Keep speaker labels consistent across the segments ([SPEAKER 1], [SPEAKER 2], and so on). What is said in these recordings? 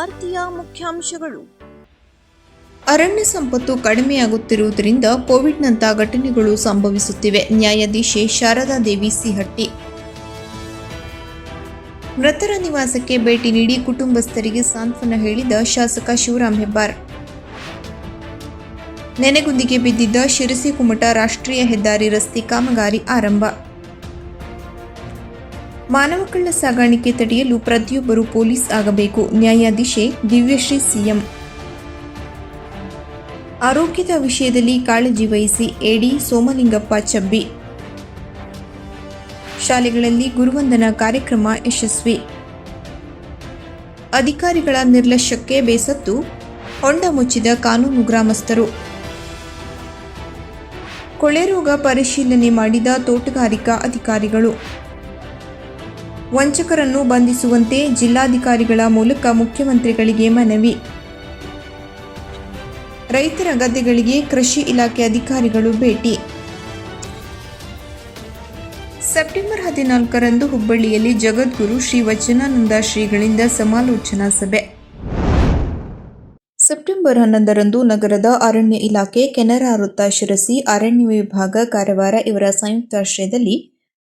[SPEAKER 1] ವಾರ್ತೆಯ ಮುಖ್ಯಾಂಶಗಳು.
[SPEAKER 2] ಅರಣ್ಯ ಸಂಪತ್ತು ಕಡಿಮೆಯಾಗುತ್ತಿರುವುದರಿಂದ ಕೋವಿಡ್ನಂಥ ಘಟನೆಗಳು ಸಂಭವಿಸುತ್ತಿವೆ. ನ್ಯಾಯಾಧೀಶೆ ಶಾರದಾ ದೇವಿ ಸಿಹಟ್ಟಿ. ಮೃತರ ನಿವಾಸಕ್ಕೆ ಭೇಟಿ ನೀಡಿ ಕುಟುಂಬಸ್ಥರಿಗೆ ಸಾಂತ್ವನ ಹೇಳಿದ ಶಾಸಕ ಶಿವರಾಮ್ ಹೆಬ್ಬಾರ್. ನೆನೆಗುಂದಿಗೆ ಬಿದ್ದಿದ್ದ ಶಿರಸಿ ಕುಮಟ ರಾಷ್ಟ್ರೀಯ ಹೆದ್ದಾರಿ ರಸ್ತೆ ಕಾಮಗಾರಿ ಆರಂಭ. ಮಾನವ ಕಳ್ಳ ಸಾಗಾಣಿಕೆ ತಡೆಯಲು ಪ್ರತಿಯೊಬ್ಬರೂ ಪೊಲೀಸ್ ಆಗಬೇಕು. ನ್ಯಾಯಾಧೀಶೆ ದಿವ್ಯಶ್ರೀ ಸಿಎಂ. ಆರೋಗ್ಯದ ವಿಷಯದಲ್ಲಿ ಕಾಳಜಿ ವಹಿಸಿ ಎಡಿ ಸೋಮಲಿಂಗಪ್ಪ ಚಬ್ಬಿ. ಶಾಲೆಗಳಲ್ಲಿ ಗುರುವಂದನಾ ಕಾರ್ಯಕ್ರಮ ಯಶಸ್ವಿ. ಅಧಿಕಾರಿಗಳ ನಿರ್ಲಕ್ಷ್ಯಕ್ಕೆ ಬೇಸತ್ತು ಹೊಂಡ ಮುಚ್ಚಿದ ಕಾನೂನು ಗ್ರಾಮಸ್ಥರು. ಕೊಳೆ ರೋಗ ಪರಿಶೀಲನೆ ಮಾಡಿದ ತೋಟಗಾರಿಕಾ ಅಧಿಕಾರಿಗಳು. ವಂಚಕರನ್ನು ಬಂಧಿಸುವಂತೆ ಜಿಲ್ಲಾಧಿಕಾರಿಗಳ ಮೂಲಕ ಮುಖ್ಯಮಂತ್ರಿಗಳಿಗೆ ಮನವಿ. ರೈತರ ಗದ್ದೆಗಳಿಗೆ ಕೃಷಿ ಇಲಾಖೆ ಅಧಿಕಾರಿಗಳು ಭೇಟಿ. ಸೆಪ್ಟೆಂಬರ್ 14ರಂದು ಹುಬ್ಬಳ್ಳಿಯಲ್ಲಿ ಜಗದ್ಗುರು ಶ್ರೀ ವಚನಾನಂದ ಶ್ರೀಗಳಿಂದ ಸಮಾಲೋಚನಾ ಸಭೆ. ಸೆಪ್ಟೆಂಬರ್ 11ರಂದು ನಗರದ ಅರಣ್ಯ ಇಲಾಖೆ, ಕೆನರಾ ವೃತ್ತ ಶಿರಸಿ, ಅರಣ್ಯ ವಿಭಾಗ ಕಾರವಾರ ಇವರ ಸಂಯುಕ್ತಾಶ್ರಯದಲ್ಲಿ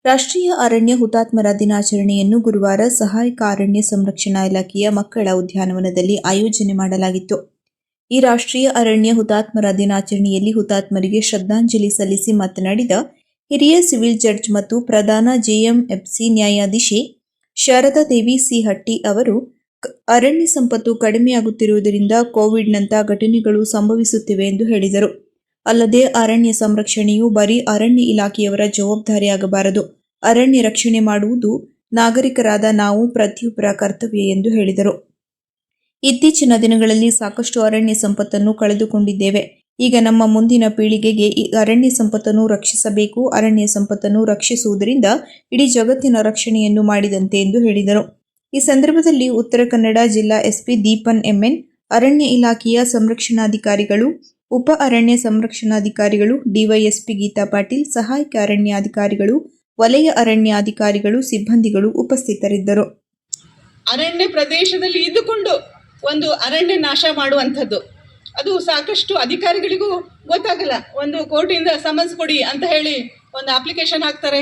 [SPEAKER 2] ರಾಷ್ಟ್ರೀಯ ಅರಣ್ಯ ಹುತಾತ್ಮರ ದಿನಾಚರಣೆಯನ್ನು ಗುರುವಾರ ಸಹಾಯಕ ಅರಣ್ಯ ಸಂರಕ್ಷಣಾ ಇಲಾಖೆಯ ಮಕ್ಕಳ ಉದ್ಯಾನವನದಲ್ಲಿ ಆಯೋಜನೆ ಮಾಡಲಾಗಿತ್ತು. ಈ ರಾಷ್ಟ್ರೀಯ ಅರಣ್ಯ ಹುತಾತ್ಮರ ದಿನಾಚರಣೆಯಲ್ಲಿ ಹುತಾತ್ಮರಿಗೆ ಶ್ರದ್ಧಾಂಜಲಿ ಸಲ್ಲಿಸಿ ಮಾತನಾಡಿದ ಹಿರಿಯ ಸಿವಿಲ್ ಜಡ್ಜ್ ಮತ್ತು ಪ್ರಧಾನ ಜೆಎಂಎಫ್ಸಿ ನ್ಯಾಯಾಧೀಶೆ ಶಾರದಾ ದೇವಿ ಸಿಹಟ್ಟಿ ಅವರು ಅರಣ್ಯ ಸಂಪತ್ತು ಕಡಿಮೆಯಾಗುತ್ತಿರುವುದರಿಂದ ಕೋವಿಡ್ನಂಥ ಘಟನೆಗಳು ಸಂಭವಿಸುತ್ತಿವೆ ಎಂದು ಹೇಳಿದರು. ಅಲ್ಲದೆ ಅರಣ್ಯ ಸಂರಕ್ಷಣೆಯು ಬರೀ ಅರಣ್ಯ ಇಲಾಖೆಯವರ ಜವಾಬ್ದಾರಿಯಾಗಬಾರದು. ಅರಣ್ಯ ರಕ್ಷಣೆ ಮಾಡುವುದು ನಾಗರಿಕರಾದ ನಾವು ಪ್ರತಿಯೊಬ್ಬರ ಕರ್ತವ್ಯ ಎಂದು ಹೇಳಿದರು. ಇತ್ತೀಚಿನ ದಿನಗಳಲ್ಲಿ ಸಾಕಷ್ಟು ಅರಣ್ಯ ಸಂಪತ್ತನ್ನು ಕಳೆದುಕೊಂಡಿದ್ದೇವೆ. ಈಗ ನಮ್ಮ ಮುಂದಿನ ಪೀಳಿಗೆಗೆ ಈ ಅರಣ್ಯ ಸಂಪತ್ತನ್ನು ರಕ್ಷಿಸಬೇಕು. ಅರಣ್ಯ ಸಂಪತ್ತನ್ನು ರಕ್ಷಿಸುವುದರಿಂದ ಇಡೀ ಜಗತ್ತಿನ ರಕ್ಷಣೆಯನ್ನು ಮಾಡಿದಂತೆ ಎಂದು ಹೇಳಿದರು. ಈ ಸಂದರ್ಭದಲ್ಲಿ ಉತ್ತರ ಕನ್ನಡ ಜಿಲ್ಲಾ ಎಸ್ಪಿ ದೀಪನ್ ಎಂಎನ್, ಅರಣ್ಯ ಇಲಾಖೆಯ ಸಂರಕ್ಷಣಾಧಿಕಾರಿಗಳು, ಉಪ ಅರಣ್ಯ ಸಂರಕ್ಷಣಾಧಿಕಾರಿಗಳು, ಡಿವೈಎಸ್ಪಿ ಗೀತಾ ಪಾಟೀಲ್, ಸಹಾಯಕ ಅರಣ್ಯಾಧಿಕಾರಿಗಳು, ವಲಯ ಅರಣ್ಯಾಧಿಕಾರಿಗಳು, ಸಿಬ್ಬಂದಿಗಳು ಉಪಸ್ಥಿತರಿದ್ದರು.
[SPEAKER 3] ಅರಣ್ಯ ಪ್ರದೇಶದಲ್ಲಿ ಇದ್ದುಕೊಂಡು ಒಂದು ಅರಣ್ಯ ನಾಶ ಮಾಡುವಂಥದ್ದು ಅದು ಸಾಕಷ್ಟು ಅಧಿಕಾರಿಗಳಿಗೂ ಗೊತ್ತಾಗಲ್ಲ. ಒಂದು ಕೋರ್ಟಿಂದ ಸಮನ್ಸ್ ಕೊಡಿ ಅಂತ ಹೇಳಿ ಒಂದು ಅಪ್ಲಿಕೇಶನ್ ಹಾಕ್ತಾರೆ.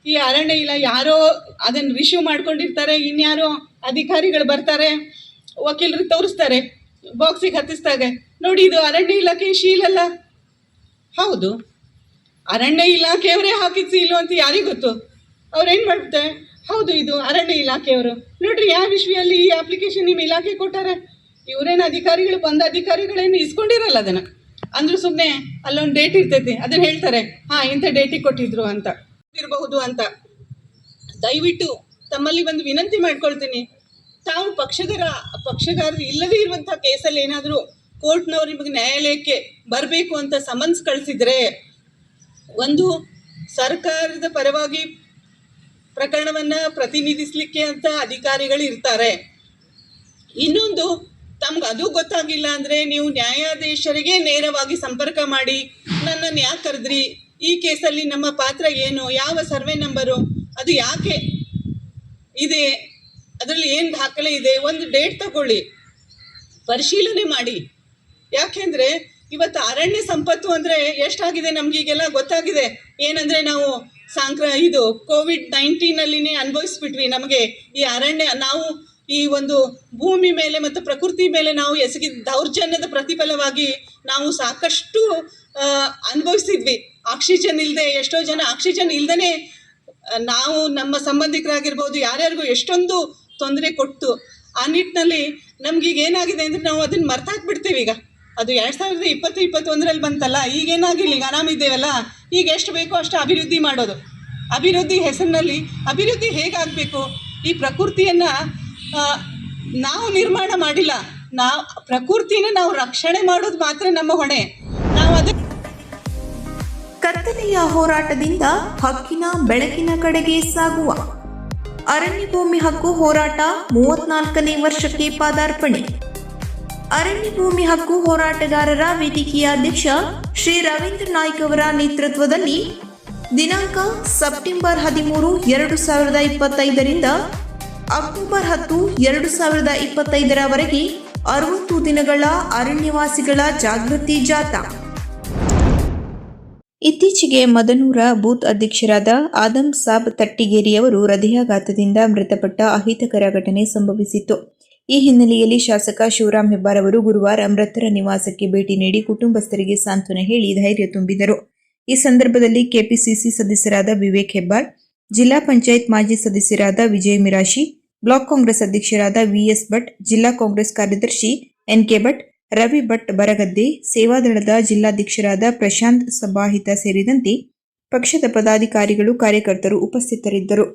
[SPEAKER 3] ಈ ಅರಣ್ಯ ಇಲ್ಲ ಯಾರೋ ಅದನ್ನು ರಿಶ್ಯೂ ಮಾಡ್ಕೊಂಡಿರ್ತಾರೆ. ಇನ್ಯಾರೋ ಅಧಿಕಾರಿಗಳು ಬರ್ತಾರೆ, ವಕೀಲರು ತೋರಿಸ್ತಾರೆ, ಬಾಕ್ಸಿಗೆ ಹತ್ತಿಸ್ದಾಗ ನೋಡಿ ಇದು ಅರಣ್ಯ ಇಲಾಖೆ ಶೀಲಲ್ಲ. ಹೌದು, ಅರಣ್ಯ ಇಲಾಖೆಯವರೇ ಹಾಕಿದ್ ಸೀಲು ಅಂತ ಯಾರಿಗೂ ಗೊತ್ತು. ಅವ್ರೇನು ಮಾಡ್ತಾರೆ, ಹೌದು ಇದು ಅರಣ್ಯ ಇಲಾಖೆಯವರು ನೋಡ್ರಿ ಯಾವ ವಿಷಯದಲ್ಲಿ ಈ ಅಪ್ಲಿಕೇಶನ್ ನಿಮ್ಮ ಇಲಾಖೆ ಕೊಟ್ಟಾರೆ. ಇವರೇನು ಅಧಿಕಾರಿಗಳು ಬಂದ ಅಧಿಕಾರಿಗಳೇನು ಇಸ್ಕೊಂಡಿರಲ್ಲ ಅದನ್ನು. ಅಂದ್ರೂ ಸುಮ್ಮನೆ ಅಲ್ಲೊಂದು ಡೇಟ್ ಇರ್ತೈತಿ, ಅದನ್ನು ಹೇಳ್ತಾರೆ ಇಂಥ ಡೇಟಿಗೆ ಕೊಟ್ಟಿದ್ರು ಅಂತ ಇರಬಹುದು ಅಂತ. ದಯವಿಟ್ಟು ತಮ್ಮಲ್ಲಿ ಒಂದು ವಿನಂತಿ ಮಾಡ್ಕೊಳ್ತೀನಿ, ತಾವು ಪಕ್ಷಗಾರರು ಇಲ್ಲದೇ ಇರುವಂಥ ಕೇಸಲ್ಲಿ ಏನಾದರೂ ಕೋರ್ಟ್ನವ್ರು ನಿಮಗೆ ನ್ಯಾಯಾಲಯಕ್ಕೆ ಬರಬೇಕು ಅಂತ ಸಮನ್ಸ್ ಕಳಿಸಿದರೆ, ಒಂದು ಸರ್ಕಾರದ ಪರವಾಗಿ ಪ್ರಕರಣವನ್ನು ಪ್ರತಿನಿಧಿಸಲಿಕ್ಕೆ ಅಂತ ಅಧಿಕಾರಿಗಳು ಇರ್ತಾರೆ. ಇನ್ನೊಂದು ತಮ್ಗೆ ಅದು ಗೊತ್ತಾಗಿಲ್ಲ ಅಂದರೆ ನೀವು ನ್ಯಾಯಾಧೀಶರಿಗೆ ನೇರವಾಗಿ ಸಂಪರ್ಕ ಮಾಡಿ ನನ್ನನ್ನು ಯಾಕೆ ಕರೆದ್ರಿ, ಈ ಕೇಸಲ್ಲಿ ನಮ್ಮ ಪಾತ್ರ ಏನು, ಯಾವ ಸರ್ವೆ ನಂಬರು, ಅದು ಯಾಕೆ ಇದೆ, ಅದರಲ್ಲಿ ಏನು ದಾಖಲೆ ಇದೆ, ಒಂದು ಡೇಟ್ ತಗೊಳ್ಳಿ, ಪರಿಶೀಲನೆ ಮಾಡಿ. ಯಾಕೆಂದರೆ ಇವತ್ತು ಅರಣ್ಯ ಸಂಪತ್ತು ಅಂದರೆ ಎಷ್ಟಾಗಿದೆ ನಮಗೀಗೆಲ್ಲ ಗೊತ್ತಾಗಿದೆ. ಏನಂದರೆ ನಾವು ಇದು ಕೋವಿಡ್-19 ಅನುಭವಿಸ್ಬಿಟ್ವಿ. ನಮಗೆ ಈ ಅರಣ್ಯ, ನಾವು ಈ ಒಂದು ಭೂಮಿ ಮೇಲೆ ಮತ್ತು ಪ್ರಕೃತಿ ಮೇಲೆ ನಾವು ಎಸಗಿದ ದೌರ್ಜನ್ಯದ ಪ್ರತಿಫಲವಾಗಿ ನಾವು ಸಾಕಷ್ಟು ಅನುಭವಿಸಿದ್ವಿ. ಆಕ್ಸಿಜನ್ ಇಲ್ಲದೆ ಎಷ್ಟೋ ಜನ ಆಕ್ಸಿಜನ್ ಇಲ್ಲದೇ ನಾವು ನಮ್ಮ ಸಂಬಂಧಿಕರಾಗಿರ್ಬೋದು ಯಾರ್ಯಾರಿಗೂ ಎಷ್ಟೊಂದು ತೊಂದರೆ ಕೊಟ್ಟು, ಆ ನಿಟ್ಟಿನಲ್ಲಿ ನಮ್ಗೀಗ ಏನಾಗಿದೆ ಅಂದರೆ ನಾವು ಅದನ್ನು ಮರ್ತಾಕ್ಬಿಡ್ತೀವಿ. ಈಗ ಅದು 2020-21ರಲ್ಲಿ ಬಂತಲ್ಲ, ಈಗೇನಾಗಿಲ್ಲ, ಈಗ ಆರಾಮಿದ್ದೇವಲ್ಲ, ಈಗ ಎಷ್ಟು ಬೇಕೋ ಅಷ್ಟು ಅಭಿವೃದ್ಧಿ ಮಾಡೋದು. ಅಭಿವೃದ್ಧಿ ಹೆಸರಿನಲ್ಲಿ ಅಭಿವೃದ್ಧಿ ಹೇಗಾಗಬೇಕು, ಈ ಪ್ರಕೃತಿಯನ್ನು ನಾವು ನಿರ್ಮಾಣ ಮಾಡಿಲ್ಲ, ಪ್ರಕೃತಿನ ನಾವು ರಕ್ಷಣೆ ಮಾಡೋದು ಮಾತ್ರ ನಮ್ಮ ಹೊಣೆ. ನಾವು
[SPEAKER 2] ಕತ್ತಲೆಯ ಹೋರಾಟದಿಂದ ಹಕ್ಕಿನ ಬೆಳಕಿನ ಕಡೆಗೆ ಸಾಗುವ ಅರಣ್ಯ ಭೂಮಿ ಹಕ್ಕು ಹೋರಾಟ 34ನೇ ವರ್ಷಕ್ಕೆ ಪಾದಾರ್ಪಣೆ. ಅರಣ್ಯ ಭೂಮಿ ಹಕ್ಕು ಹೋರಾಟಗಾರರ ವೇದಿಕೆಯ ಅಧ್ಯಕ್ಷ ಶ್ರೀ ರವೀಂದ್ರ ನಾಯ್ಕ್ ಅವರ ನೇತೃತ್ವದಲ್ಲಿ ದಿನಾಂಕ ಸೆಪ್ಟೆಂಬರ್ 13, 2025ರಿಂದ ಅಕ್ಟೋಬರ್ 10, 2025 60 ದಿನಗಳ ಅರಣ್ಯವಾಸಿಗಳ ಜಾಗೃತಿ ಜಾಥಾ. ಇತ್ತೀಚೆಗೆ ಮದನೂರ ಬೂತ್ ಅಧ್ಯಕ್ಷರಾದ ಆದಂ ಸಾಬ್ ತಟ್ಟಿಗೇರಿಯವರು ಹೃದಯಾಘಾತದಿಂದ ಮೃತಪಟ್ಟ ಅಹಿತಕರ ಘಟನೆ ಸಂಭವಿಸಿತ್ತು. ಈ ಹಿನ್ನೆಲೆಯಲ್ಲಿ ಶಾಸಕ ಶಿವರಾಮ್ ಹೆಬ್ಬಾರ್ ಅವರು ಗುರುವಾರ ಮೃತರ ನಿವಾಸಕ್ಕೆ ಭೇಟಿ ನೀಡಿ ಕುಟುಂಬಸ್ಥರಿಗೆ ಸಾಂತ್ವನ ಹೇಳಿ ಧೈರ್ಯ ತುಂಬಿದರು. ಈ ಸಂದರ್ಭದಲ್ಲಿ ಕೆಪಿಸಿಸಿ ಸದಸ್ಯರಾದ ವಿವೇಕ್ ಹೆಬ್ಬಾರ್, ಜಿಲ್ಲಾ ಪಂಚಾಯತ್ ಮಾಜಿ ಸದಸ್ಯರಾದ ವಿಜಯ್ ಮಿರಾಶಿ, ಬ್ಲಾಕ್ ಕಾಂಗ್ರೆಸ್ ಅಧ್ಯಕ್ಷರಾದ ವಿಎಸ್ ಭಟ್, ಜಿಲ್ಲಾ ಕಾಂಗ್ರೆಸ್ ಕಾರ್ಯದರ್ಶಿ ಎನ್ಕೆ ಭಟ್, ರವಿ ಭಟ್ ಬರಗದ್ದೆ, ಸೇವಾದಳದ ಜಿಲ್ಲಾಧ್ಯಕ್ಷರಾದ ಪ್ರಶಾಂತ್ ಸಬಾಹಿತ ಸೇರಿದಂತೆ ಪಕ್ಷದ ಪದಾಧಿಕಾರಿಗಳು, ಕಾರ್ಯಕರ್ತರು ಉಪಸ್ಥಿತರಿದ್ದರು.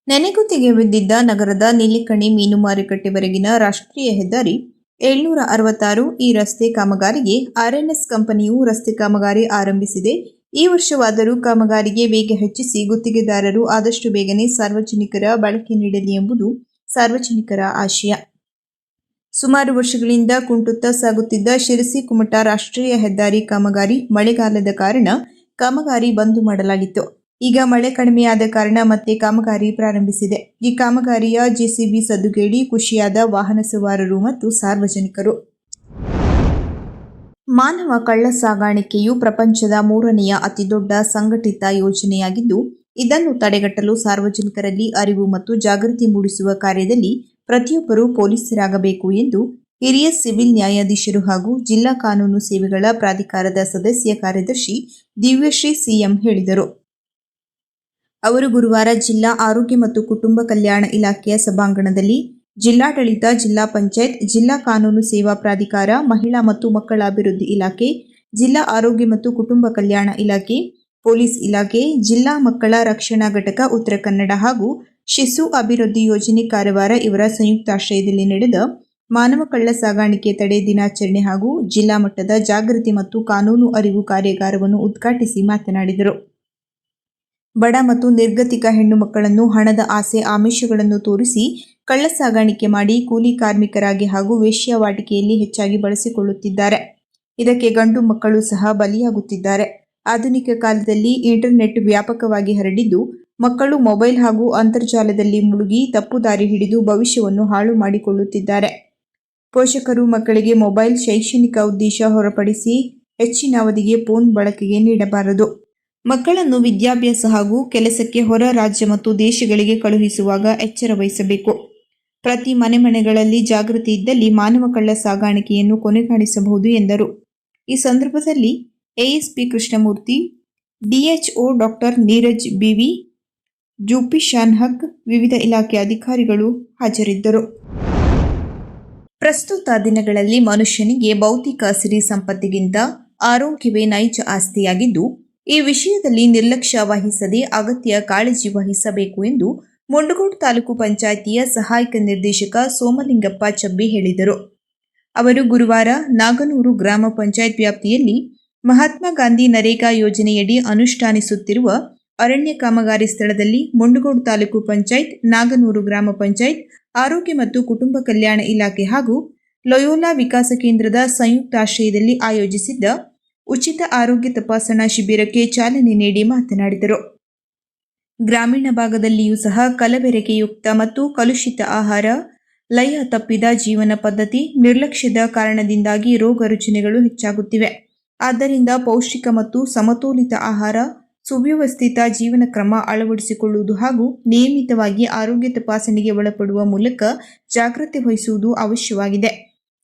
[SPEAKER 2] ನೆನೆಗುತ್ತಿಗೆ ಬಿದ್ದಿದ್ದ ನಗರದ ನೀಲಿಕಣಿ ಮೀನು ಮಾರುಕಟ್ಟೆವರೆಗಿನ ರಾಷ್ಟ್ರೀಯ ಹೆದ್ದಾರಿ 766 ಈ ರಸ್ತೆ ಕಾಮಗಾರಿಗೆ ಆರ್ಎನ್ಎಸ್ ಕಂಪನಿಯು ರಸ್ತೆ ಕಾಮಗಾರಿ ಆರಂಭಿಸಿದೆ. ಈ ವರ್ಷವಾದರೂ ಕಾಮಗಾರಿಗೆ ವೇಗ ಹೆಚ್ಚಿಸಿ ಗುತ್ತಿಗೆದಾರರು ಆದಷ್ಟು ಬೇಗನೆ ಸಾರ್ವಜನಿಕರ ಬಳಕೆ ನೀಡಲಿ ಎಂಬುದು ಸಾರ್ವಜನಿಕರ ಆಶಯ. ಸುಮಾರು ವರ್ಷಗಳಿಂದ ಕುಂಟುತ್ತಾ ಸಾಗುತ್ತಿದ್ದ ಶಿರಸಿ ಕುಮಟಾ ರಾಷ್ಟ್ರೀಯ ಹೆದ್ದಾರಿ ಕಾಮಗಾರಿ ಮಳೆಗಾಲದ ಕಾರಣ ಕಾಮಗಾರಿ ಬಂದ್ ಮಾಡಲಾಗಿತ್ತು. ಈಗ ಮಳೆ ಕಡಿಮೆಯಾದ ಕಾರಣ ಮತ್ತೆ ಕಾಮಗಾರಿ ಪ್ರಾರಂಭಿಸಿದೆ. ಈ ಕಾಮಗಾರಿಯ ಜೆಸಿಬಿ ಸದ್ದುಗೇಡಿ ಖುಷಿಯಾದ ವಾಹನ ಸವಾರರು ಮತ್ತು ಸಾರ್ವಜನಿಕರು. ಮಾನವ ಕಳ್ಳ ಸಾಗಾಣಿಕೆಯು ಪ್ರಪಂಚದ 3ನೇ ಅತಿದೊಡ್ಡ ಸಂಘಟಿತ ಯೋಜನೆಯಾಗಿದ್ದು, ಇದನ್ನು ತಡೆಗಟ್ಟಲು ಸಾರ್ವಜನಿಕರಲ್ಲಿ ಅರಿವು ಮತ್ತು ಜಾಗೃತಿ ಮೂಡಿಸುವ ಕಾರ್ಯದಲ್ಲಿ ಪ್ರತಿಯೊಬ್ಬರೂ ಪೊಲೀಸರಾಗಬೇಕು ಎಂದು ಹಿರಿಯ ಸಿವಿಲ್ ನ್ಯಾಯಾಧೀಶರು ಹಾಗೂ ಜಿಲ್ಲಾ ಕಾನೂನು ಸೇವೆಗಳ ಪ್ರಾಧಿಕಾರದ ಸದಸ್ಯ ಕಾರ್ಯದರ್ಶಿ ದಿವ್ಯಶ್ರೀ ಸಿಎಂ ಹೇಳಿದರು. ಅವರು ಗುರುವಾರ ಜಿಲ್ಲಾ ಆರೋಗ್ಯ ಮತ್ತು ಕುಟುಂಬ ಕಲ್ಯಾಣ ಇಲಾಖೆಯ ಸಭಾಂಗಣದಲ್ಲಿ ಜಿಲ್ಲಾಡಳಿತ, ಜಿಲ್ಲಾ ಪಂಚಾಯತ್, ಜಿಲ್ಲಾ ಕಾನೂನು ಸೇವಾ ಪ್ರಾಧಿಕಾರ, ಮಹಿಳಾ ಮತ್ತು ಮಕ್ಕಳ ಅಭಿವೃದ್ಧಿ ಇಲಾಖೆ, ಜಿಲ್ಲಾ ಆರೋಗ್ಯ ಮತ್ತು ಕುಟುಂಬ ಕಲ್ಯಾಣ ಇಲಾಖೆ, ಪೊಲೀಸ್ ಇಲಾಖೆ, ಜಿಲ್ಲಾ ಮಕ್ಕಳ ರಕ್ಷಣಾ ಘಟಕ ಉತ್ತರ ಕನ್ನಡ ಹಾಗೂ ಶಿಶು ಅಭಿವೃದ್ಧಿ ಯೋಜನೆ ಕಾರವಾರ ಇವರ ಸಂಯುಕ್ತಾಶ್ರಯದಲ್ಲಿ ನಡೆದ ಮಾನವ ಕಳ್ಳ ಸಾಗಾಣಿಕೆ ತಡೆ ದಿನಾಚರಣೆ ಹಾಗೂ ಜಿಲ್ಲಾ ಮಟ್ಟದ ಜಾಗೃತಿ ಮತ್ತು ಕಾನೂನು ಅರಿವು ಕಾರ್ಯಾಗಾರವನ್ನು ಉದ್ಘಾಟಿಸಿ ಮಾತನಾಡಿದರು. ಬಡ ಮತ್ತು ನಿರ್ಗತಿಕ ಹೆಣ್ಣು ಮಕ್ಕಳನ್ನು ಹಣದ ಆಸೆ ಆಮಿಷಗಳನ್ನು ತೋರಿಸಿ ಕಳ್ಳ ಸಾಗಾಣಿಕೆ ಮಾಡಿ ಕೂಲಿ ಕಾರ್ಮಿಕರಾಗಿ ಹಾಗೂ ವೇಶ್ಯಾವಾಟಿಕೆಯಲ್ಲಿ ಹೆಚ್ಚಾಗಿ ಬಳಸಿಕೊಳ್ಳುತ್ತಿದ್ದಾರೆ. ಇದಕ್ಕೆ ಗಂಡು ಮಕ್ಕಳು ಸಹ ಬಲಿಯಾಗುತ್ತಿದ್ದಾರೆ. ಆಧುನಿಕ ಕಾಲದಲ್ಲಿ ಇಂಟರ್ನೆಟ್ ವ್ಯಾಪಕವಾಗಿ ಹರಡಿದ್ದು, ಮಕ್ಕಳು ಮೊಬೈಲ್ ಹಾಗೂ ಅಂತರ್ಜಾಲದಲ್ಲಿ ಮುಳುಗಿ ತಪ್ಪು ದಾರಿ ಹಿಡಿದು ಭವಿಷ್ಯವನ್ನು ಹಾಳು ಮಾಡಿಕೊಳ್ಳುತ್ತಿದ್ದಾರೆ. ಪೋಷಕರು ಮಕ್ಕಳಿಗೆ ಮೊಬೈಲ್ ಶೈಕ್ಷಣಿಕ ಉದ್ದೇಶ ಹೊರಪಡಿಸಿ ಹೆಚ್ಚಿನ ಅವಧಿಗೆ ಫೋನ್ ಬಳಕೆಗೆ ನೀಡಬಾರದು. ಮಕ್ಕಳನ್ನು ವಿದ್ಯಾಭ್ಯಾಸ ಹಾಗೂ ಕೆಲಸಕ್ಕೆ ಹೊರ ರಾಜ್ಯ ಮತ್ತು ದೇಶಗಳಿಗೆ ಕಳುಹಿಸುವಾಗ ಎಚ್ಚರ ವಹಿಸಬೇಕು. ಪ್ರತಿ ಮನೆಗಳಲ್ಲಿ ಜಾಗೃತಿ ಇದ್ದಲ್ಲಿ ಮಾನವ ಕಳ್ಳ ಸಾಗಾಣಿಕೆಯನ್ನು ಕೊನೆಗಾಣಿಸಬಹುದು ಎಂದರು. ಈ ಸಂದರ್ಭದಲ್ಲಿ ASP Krishnamurthy, DHO doctor Neeraj BV, Zufishan Haq, ವಿವಿಧ ಇಲಾಖೆ ಅಧಿಕಾರಿಗಳು ಹಾಜರಿದ್ದರು. ಪ್ರಸ್ತುತ ದಿನಗಳಲ್ಲಿ ಮನುಷ್ಯನಿಗೆ ಭೌತಿಕ ಸಿರಿ ಸಂಪತ್ತಿಗಿಂತ ಆರೋಗ್ಯವೇ ನೈಜ ಆಸ್ತಿಯಾಗಿದ್ದು, ಈ ವಿಷಯದಲ್ಲಿ ನಿರ್ಲಕ್ಷ್ಯ ವಹಿಸದೆ ಅಗತ್ಯ ಕಾಳಜಿ ವಹಿಸಬೇಕು ಎಂದು ಮುಂಡಗೋಡು ತಾಲೂಕು ಪಂಚಾಯಿತಿಯ ಸಹಾಯಕ ನಿರ್ದೇಶಕ ಸೋಮಲಿಂಗಪ್ಪ ಚಬ್ಬಿ ಹೇಳಿದರು. ಅವರು ಗುರುವಾರ ನಾಗನೂರು ಗ್ರಾಮ ಪಂಚಾಯತ್ ವ್ಯಾಪ್ತಿಯಲ್ಲಿ ಮಹಾತ್ಮ ಗಾಂಧಿ ನರೇಗಾ ಯೋಜನೆಯಡಿ ಅನುಷ್ಠಾನಿಸುತ್ತಿರುವ ಅರಣ್ಯ ಕಾಮಗಾರಿ ಸ್ಥಳದಲ್ಲಿ ಮುಂಡಗೋಡು ತಾಲೂಕು ಪಂಚಾಯತ್, ನಾಗನೂರು ಗ್ರಾಮ ಪಂಚಾಯತ್, ಆರೋಗ್ಯ ಮತ್ತು ಕುಟುಂಬ ಕಲ್ಯಾಣ ಇಲಾಖೆ ಹಾಗೂ ಲಯೋಲಾ ವಿಕಾಸ ಕೇಂದ್ರದ ಸಂಯುಕ್ತಾಶ್ರಯದಲ್ಲಿ ಆಯೋಜಿಸಿದ್ದ ಉಚಿತ ಆರೋಗ್ಯ ತಪಾಸಣಾ ಶಿಬಿರಕ್ಕೆ ಚಾಲನೆ ನೀಡಿ ಮಾತನಾಡಿದರು. ಗ್ರಾಮೀಣ ಭಾಗದಲ್ಲಿಯೂ ಸಹ ಕಲಬೆರಕೆಯುಕ್ತ ಮತ್ತು ಕಲುಷಿತ ಆಹಾರ, ಲಯ ತಪ್ಪಿದ ಜೀವನ ಪದ್ಧತಿ, ನಿರ್ಲಕ್ಷ್ಯದ ಕಾರಣದಿಂದಾಗಿ ರೋಗ ರುಜಿನಗಳು ಹೆಚ್ಚಾಗುತ್ತಿವೆ. ಆದ್ದರಿಂದ ಪೌಷ್ಟಿಕ ಮತ್ತು ಸಮತೋಲಿತ ಆಹಾರ, ಸುವ್ಯವಸ್ಥಿತ ಜೀವನ ಕ್ರಮ ಅಳವಡಿಸಿಕೊಳ್ಳುವುದು ಹಾಗೂ ನಿಯಮಿತವಾಗಿ ಆರೋಗ್ಯ ತಪಾಸಣೆಗೆ ಒಳಪಡುವ ಮೂಲಕ ಜಾಗೃತಿ ವಹಿಸುವುದು ಅವಶ್ಯವಾಗಿದೆ.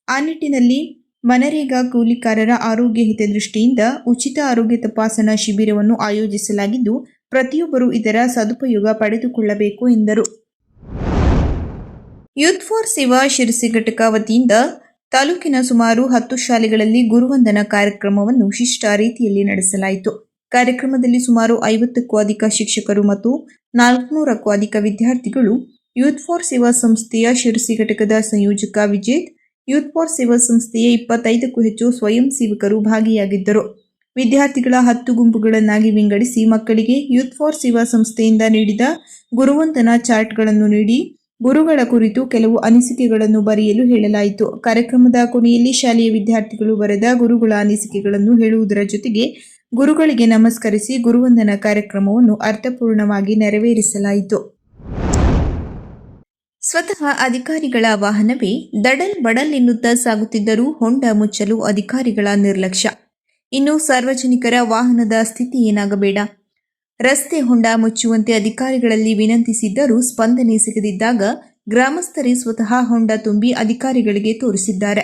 [SPEAKER 2] ಆ ನಿಟ್ಟಿನಲ್ಲಿ ಮನರೇಗಾ ಕೂಲಿಕಾರರ ಆರೋಗ್ಯ ಹಿತದೃಷ್ಟಿಯಿಂದ ಉಚಿತ ಆರೋಗ್ಯ ತಪಾಸಣಾ ಶಿಬಿರವನ್ನು ಆಯೋಜಿಸಲಾಗಿದ್ದು, ಪ್ರತಿಯೊಬ್ಬರೂ ಇದರ ಸದುಪಯೋಗ ಪಡೆದುಕೊಳ್ಳಬೇಕು ಎಂದರು. ಯೂತ್ ಫಾರ್ ಸೇವಾ ಶಿರಸಿ ಘಟಕ ವತಿಯಿಂದ ತಾಲೂಕಿನ ಸುಮಾರು 10 ಶಾಲೆಗಳಲ್ಲಿ ಗುರುವಂದನಾ ಕಾರ್ಯಕ್ರಮವನ್ನು ಶಿಷ್ಟ ರೀತಿಯಲ್ಲಿ ನಡೆಸಲಾಯಿತು. ಕಾರ್ಯಕ್ರಮದಲ್ಲಿ ಸುಮಾರು 50ಕ್ಕೂ ಅಧಿಕ ಶಿಕ್ಷಕರು ಮತ್ತು 400ಕ್ಕೂ ಅಧಿಕ ವಿದ್ಯಾರ್ಥಿಗಳು, ಯೂತ್ ಫಾರ್ ಸೇವಾ ಸಂಸ್ಥೆಯ ಶಿರಸಿ ಘಟಕದ ಸಂಯೋಜಕ ವಿಜೇತ್, ಯೂತ್ ಫಾರ್ ಸೇವಾ ಸಂಸ್ಥೆಯ 25ಕ್ಕೂ ಹೆಚ್ಚು ಸ್ವಯಂ ಸೇವಕರು ಭಾಗಿಯಾಗಿದ್ದರು. ವಿದ್ಯಾರ್ಥಿಗಳ 10 ಗುಂಪುಗಳನ್ನಾಗಿ ವಿಂಗಡಿಸಿ ಮಕ್ಕಳಿಗೆ ಯೂತ್ ಫಾರ್ ಸೇವಾ ಸಂಸ್ಥೆಯಿಂದ ನೀಡಿದ ಗುರುವಂದನಾ ಚಾರ್ಟ್ಗಳನ್ನು ನೀಡಿ ಗುರುಗಳ ಕುರಿತು ಕೆಲವು ಅನಿಸಿಕೆಗಳನ್ನು ಬರೆಯಲು ಹೇಳಲಾಯಿತು. ಕಾರ್ಯಕ್ರಮದ ಕೊನೆಯಲ್ಲಿ ಶಾಲೆಯ ವಿದ್ಯಾರ್ಥಿಗಳು ಬರೆದ ಗುರುಗಳ ಅನಿಸಿಕೆಗಳನ್ನು ಹೇಳುವುದರ ಜೊತೆಗೆ ಗುರುಗಳಿಗೆ ನಮಸ್ಕರಿಸಿ ಗುರುವಂದನಾ ಕಾರ್ಯಕ್ರಮವನ್ನು ಅರ್ಥಪೂರ್ಣವಾಗಿ ನೆರವೇರಿಸಲಾಯಿತು. ಸ್ವತಃ ಅಧಿಕಾರಿಗಳ ವಾಹನವೇ ದಡಲ್ ಬಡಲ್ ಎನ್ನುತ್ತಾ ಸಾಗುತ್ತಿದ್ದರೂ ಹೊಂಡ ಮುಚ್ಚಲು ಅಧಿಕಾರಿಗಳ ನಿರ್ಲಕ್ಷ್ಯ. ಇನ್ನು ಸಾರ್ವಜನಿಕರ ವಾಹನದ ಸ್ಥಿತಿ ಏನಾಗಬೇಡ. ರಸ್ತೆ ಹೊಂಡ ಮುಚ್ಚುವಂತೆ ಅಧಿಕಾರಿಗಳಲ್ಲಿ ವಿನಂತಿಸಿದ್ದರೂ ಸ್ಪಂದನೆ ಸಿಗದಿದ್ದಾಗ ಗ್ರಾಮಸ್ಥರೇ ಸ್ವತಃ ಹೊಂಡ ತುಂಬಿ ಅಧಿಕಾರಿಗಳಿಗೆ ತೋರಿಸಿದ್ದಾರೆ.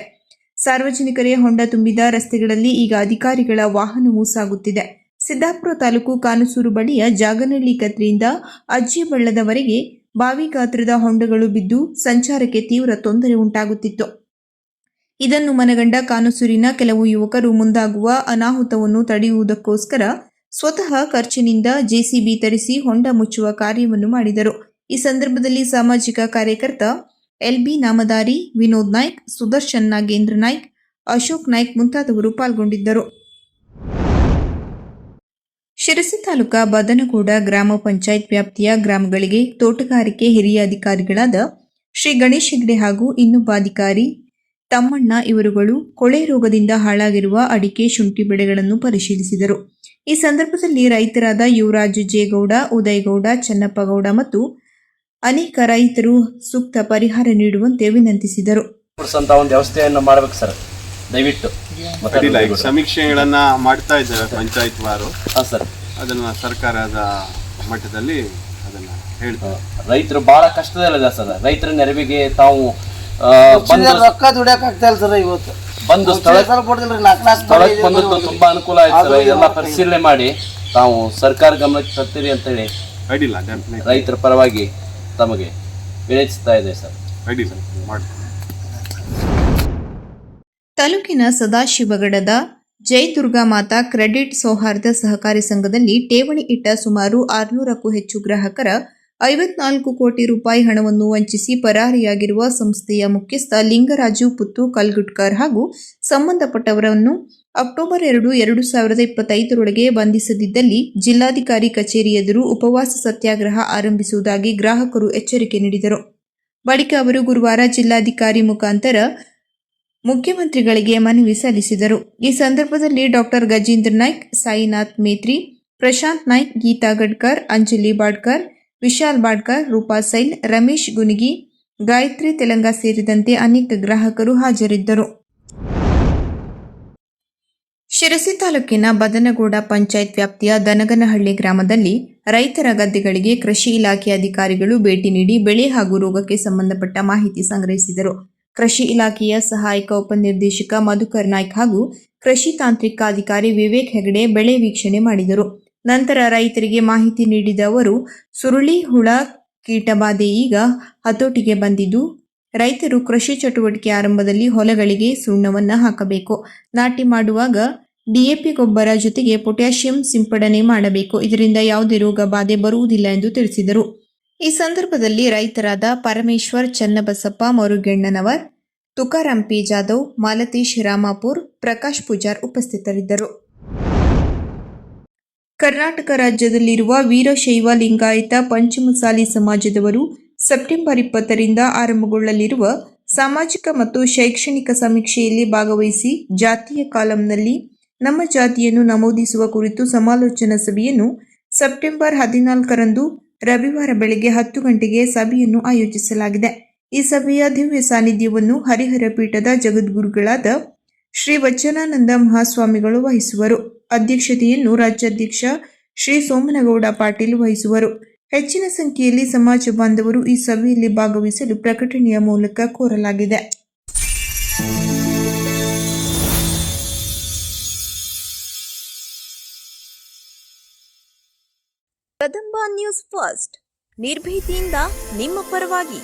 [SPEAKER 2] ಸಾರ್ವಜನಿಕರೇ ಹೊಂಡ ತುಂಬಿದ ರಸ್ತೆಗಳಲ್ಲಿ ಈಗ ಅಧಿಕಾರಿಗಳ ವಾಹನವೂ ಸಾಗುತ್ತಿದೆ. ಸಿದ್ದಾಪುರ ತಾಲೂಕು ಕಾನುಸೂರು ಬಳಿಯ ಜಾಗನಹಳ್ಳಿ ಕತ್ರಿಯಿಂದ ಅಜ್ಜಿಬಳ್ಳದವರೆಗೆ ಬಾವಿ ಗಾತ್ರದ ಹೊಂಡಗಳು ಬಿದ್ದು ಸಂಚಾರಕ್ಕೆ ತೀವ್ರ ತೊಂದರೆ ಉಂಟಾಗುತ್ತಿತ್ತು. ಇದನ್ನು ಮನಗಂಡ ಕಾನುಸೂರಿನ ಕೆಲವು ಯುವಕರು ಮುಂದಾಗುವ ಅನಾಹುತವನ್ನು ತಡೆಯುವುದಕ್ಕೋಸ್ಕರ ಸ್ವತಃ ಖರ್ಚಿನಿಂದ ಜೆಸಿಬಿ ತರಿಸಿ ಹೊಂಡ ಮುಚ್ಚುವ ಕಾರ್ಯವನ್ನು ಮಾಡಿದರು. ಈ ಸಂದರ್ಭದಲ್ಲಿ ಸಾಮಾಜಿಕ ಕಾರ್ಯಕರ್ತ ಎಲ್ಬಿ ನಾಮದಾರಿ, ವಿನೋದ್ ನಾಯ್ಕ್, ಸುದರ್ಶನ್ ನಾಗೇಂದ್ರ ನಾಯ್ಕ್, ಅಶೋಕ್ ನಾಯ್ಕ್ ಮುಂತಾದವರು ಪಾಲ್ಗೊಂಡಿದ್ದರು. ಶಿರಸಿ ತಾಲೂಕಾ ಬದನಗೂಡ ಗ್ರಾಮ ಪಂಚಾಯತ್ ವ್ಯಾಪ್ತಿಯ ಗ್ರಾಮಗಳಿಗೆ ತೋಟಗಾರಿಕೆ ಹಿರಿಯ ಅಧಿಕಾರಿಗಳಾದ ಶ್ರೀ ಗಣೇಶ್ ಹೆಗ್ಡೆ ಹಾಗೂ ಇನ್ನೊಬ್ಬ ಅಧಿಕಾರಿ ತಮ್ಮಣ್ಣ ಇವರುಗಳು ಕೊಳೆ ರೋಗದಿಂದ ಹಾಳಾಗಿರುವ ಅಡಿಕೆ, ಶುಂಠಿ ಬೆಳೆಗಳನ್ನು ಪರಿಶೀಲಿಸಿದರು. ಈ ಸಂದರ್ಭದಲ್ಲಿ ರೈತರಾದ ಯುವರಾಜ್ ಜೇಗೌಡ, ಉದಯಗೌಡ, ಚನ್ನಪ್ಪಗೌಡ ಮತ್ತು ಅನೇಕ ರೈತರು ಸೂಕ್ತ ಪರಿಹಾರ ನೀಡುವಂತೆ ವಿನಂತಿಸಿದರು.
[SPEAKER 1] ಒಂದು ವ್ಯವಸ್ಥೆಯನ್ನು ಮಾಡಬೇಕು ಸರ್, ದಯವಿಟ್ಟು.
[SPEAKER 4] ಸಮೀಕ್ಷೆಗಳನ್ನ ಮಾಡ್ತಾ ಇದ್ದಾರೆ ಪಂಚಾಯತ್ ವಾರು.
[SPEAKER 1] ಸರ್,
[SPEAKER 4] ಅದನ್ನ ಸರ್ಕಾರದ ಮಟ್ಟದಲ್ಲಿ ಅದನ್ನ ಹೇಳ್ತಾರೆ.
[SPEAKER 1] ರೈತರು ಬಹಳ ಕಷ್ಟದಲ್ಲಿದೆ ಸರ್. ರೈತರ ನೆರವಿಗೆ ತಾವು
[SPEAKER 5] ರೊಕ್ಕ ದುಡಿಯಕ್ ಆಗ್ತಾ ಇಲ್ಲ ಸರ್. ಇವತ್ತು
[SPEAKER 1] ಬಂದು ಸ್ಥಳಕ್ಕೆ ಬಂದು ತುಂಬಾ ಅನುಕೂಲ ಆಯ್ತು ಸರ್. ಎಲ್ಲ ಪರಿಶೀಲನೆ ಮಾಡಿ ತಾವು ಸರ್ಕಾರ ಗಮನಕ್ಕೆ ತರ್ತೀರಿ ಅಂತೇಳಿ
[SPEAKER 4] ಅಡ್ಡಿಲ್ಲ,
[SPEAKER 1] ರೈತರ ಪರವಾಗಿ ತಮಗೆ ವಿನಂತಿಸ್ತಾ ಇದೆ ಸರ್.
[SPEAKER 2] ತಾಲೂಕಿನ ಸದಾಶಿವಗಡದ ಜೈ ದುರ್ಗಾ ಮಾತಾ ಕ್ರೆಡಿಟ್ ಸೌಹಾರ್ದ ಸಹಕಾರಿ ಸಂಘದಲ್ಲಿ ಠೇವಣಿ ಇಟ್ಟ ಸುಮಾರು 600ಕ್ಕೂ ಹೆಚ್ಚು ಗ್ರಾಹಕರ 54 ಕೋಟಿ ರೂಪಾಯಿ ಹಣವನ್ನು ವಂಚಿಸಿ ಪರಾರಿಯಾಗಿರುವ ಸಂಸ್ಥೆಯ ಮುಖ್ಯಸ್ಥ ಲಿಂಗರಾಜು ಪುತ್ತು ಕಲ್ಗುಟ್ಕರ್ ಹಾಗೂ ಸಂಬಂಧಪಟ್ಟವರನ್ನು ಅಕ್ಟೋಬರ್ 2, 2025ರೊಳಗೆ ಬಂಧಿಸದಿದ್ದಲ್ಲಿ ಜಿಲ್ಲಾಧಿಕಾರಿ ಕಚೇರಿ ಎದುರು ಉಪವಾಸ ಸತ್ಯಾಗ್ರಹ ಆರಂಭಿಸುವುದಾಗಿ ಗ್ರಾಹಕರು ಎಚ್ಚರಿಕೆ ನೀಡಿದರು. ಬಳಿಕ ಅವರು ಗುರುವಾರ ಜಿಲ್ಲಾಧಿಕಾರಿ ಮುಖಾಂತರ ಮುಖ್ಯಮಂತ್ರಿಗಳಿಗೆ ಮನವಿ ಸಲ್ಲಿಸಿದರು. ಈ ಸಂದರ್ಭದಲ್ಲಿ ಡಾಕ್ಟರ್ ಗಜೇಂದ್ರ ನಾಯ್ಕ್, ಸಾಯಿನಾಥ್ ಮೇತ್ರಿ, ಪ್ರಶಾಂತ್ ನಾಯ್ಕ್, ಗೀತಾ ಗಡ್ಕರ್, ಅಂಜಲಿ ಬಾಡ್ಕರ್, ವಿಶಾಲ್ ಬಾಡ್ಕರ್, ರೂಪಾ ಸೈಲ್, ರಮೇಶ್ ಗುನಿಗಿ, ಗಾಯತ್ರಿ ತೆಲಂಗ ಸೇರಿದಂತೆ ಅನೇಕ ಗ್ರಾಹಕರು ಹಾಜರಿದ್ದರು. ಶಿರಸಿ ತಾಲೂಕಿನ ಬದನಗೂಡ ಪಂಚಾಯತ್ ವ್ಯಾಪ್ತಿಯ ದನಗನಹಳ್ಳಿ ಗ್ರಾಮದಲ್ಲಿ ರೈತರ ಗದ್ದೆಗಳಿಗೆ ಕೃಷಿ ಇಲಾಖೆ ಅಧಿಕಾರಿಗಳು ಭೇಟಿ ನೀಡಿ ಬೆಳೆ ಹಾಗೂ ರೋಗಕ್ಕೆ ಸಂಬಂಧಪಟ್ಟ ಮಾಹಿತಿ ಸಂಗ್ರಹಿಸಿದರು. ಕೃಷಿ ಇಲಾಖೆಯ ಸಹಾಯಕ ಉಪನಿರ್ದೇಶಕ ಮಧುಕರ್ ನಾಯ್ಕ್ ಹಾಗೂ ಕೃಷಿ ತಾಂತ್ರಿಕ ಅಧಿಕಾರಿ ವಿವೇಕ್ ಹೆಗಡೆ ಬೆಳೆ ವೀಕ್ಷಣೆ ಮಾಡಿದರು. ನಂತರ ರೈತರಿಗೆ ಮಾಹಿತಿ ನೀಡಿದ ಅವರು ಸುರುಳಿ ಹುಳ ಕೀಟಬಾಧೆ ಈಗ ಹತೋಟಿಗೆ ಬಂದಿದ್ದು ರೈತರು ಕೃಷಿ ಚಟುವಟಿಕೆ ಆರಂಭದಲ್ಲಿ ಹೊಲಗಳಿಗೆ ಸುಣ್ಣವನ್ನು ಹಾಕಬೇಕು. ನಾಟಿ ಮಾಡುವಾಗ ಡಿಎಪಿ ಗೊಬ್ಬರ ಜೊತೆಗೆ ಪೊಟ್ಯಾಷಿಯಂ ಸಿಂಪಡಣೆ ಮಾಡಬೇಕು. ಇದರಿಂದ ಯಾವುದೇ ರೋಗ ಬಾಧೆ ಬರುವುದಿಲ್ಲ ಎಂದು ತಿಳಿಸಿದರು. ಈ ಸಂದರ್ಭದಲ್ಲಿ ರೈತರಾದ ಪರಮೇಶ್ವರ್ ಚನ್ನಬಸಪ್ಪ ಮರುಗೆಣ್ಣನವರ್, ತುಕಾರಾಂ ಪಿ ಜಾಧವ್, ಮಾಲತೇಶ್ ರಾಮಾಪುರ್, ಪ್ರಕಾಶ್ ಪೂಜಾರ್ ಉಪಸ್ಥಿತರಿದ್ದರು. ಕರ್ನಾಟಕ ರಾಜ್ಯದಲ್ಲಿರುವ ವೀರಶೈವ ಲಿಂಗಾಯತ ಪಂಚಮಸಾಲಿ ಸಮಾಜದವರು ಸೆಪ್ಟೆಂಬರ್ 20ರಿಂದ ಆರಂಭಗೊಳ್ಳಲಿರುವ ಸಾಮಾಜಿಕ ಮತ್ತು ಶೈಕ್ಷಣಿಕ ಸಮೀಕ್ಷೆಯಲ್ಲಿ ಭಾಗವಹಿಸಿ ಜಾತಿಯ ಕಾಲಂನಲ್ಲಿ ನಮ್ಮ ಜಾತಿಯನ್ನು ನಮೂದಿಸುವ ಕುರಿತು ಸಮಾಲೋಚನಾ ಸಭೆಯನ್ನು ಸೆಪ್ಟೆಂಬರ್ 14ರಂದು ರವಿವಾರ ಬೆಳಗ್ಗೆ 10 ಗಂಟೆಗೆ ಸಭೆಯನ್ನು ಆಯೋಜಿಸಲಾಗಿದೆ. ಈ ಸಭೆಯ ದಿವ್ಯ ಸಾನ್ನಿಧ್ಯವನ್ನು ಹರಿಹರ ಪೀಠದ ಜಗದ್ಗುರುಗಳಾದ ಶ್ರೀ ವಚನಾನಂದ ಮಹಾಸ್ವಾಮಿಗಳು ವಹಿಸುವರು. ಅಧ್ಯಕ್ಷತೆಯನ್ನು ರಾಜ್ಯಾಧ್ಯಕ್ಷ ಶ್ರೀ ಸೋಮನಗೌಡ ಪಾಟೀಲ್ ವಹಿಸುವರು. ಹೆಚ್ಚಿನ ಸಂಖ್ಯೆಯಲ್ಲಿ ಸಮಾಜ ಬಾಂಧವರು ಈ ಸಭೆಯಲ್ಲಿ ಭಾಗವಹಿಸಲು ಪ್ರಕಟಣೆಯ ಮೂಲಕ ಕೋರಲಾಗಿದೆ.
[SPEAKER 6] ಕದಂಬ ನ್ಯೂಸ್ ಫಸ್ಟ್, ನಿರ್ಭೀತಿಯಿಂದ ನಿಮ್ಮ ಪರವಾಗಿ.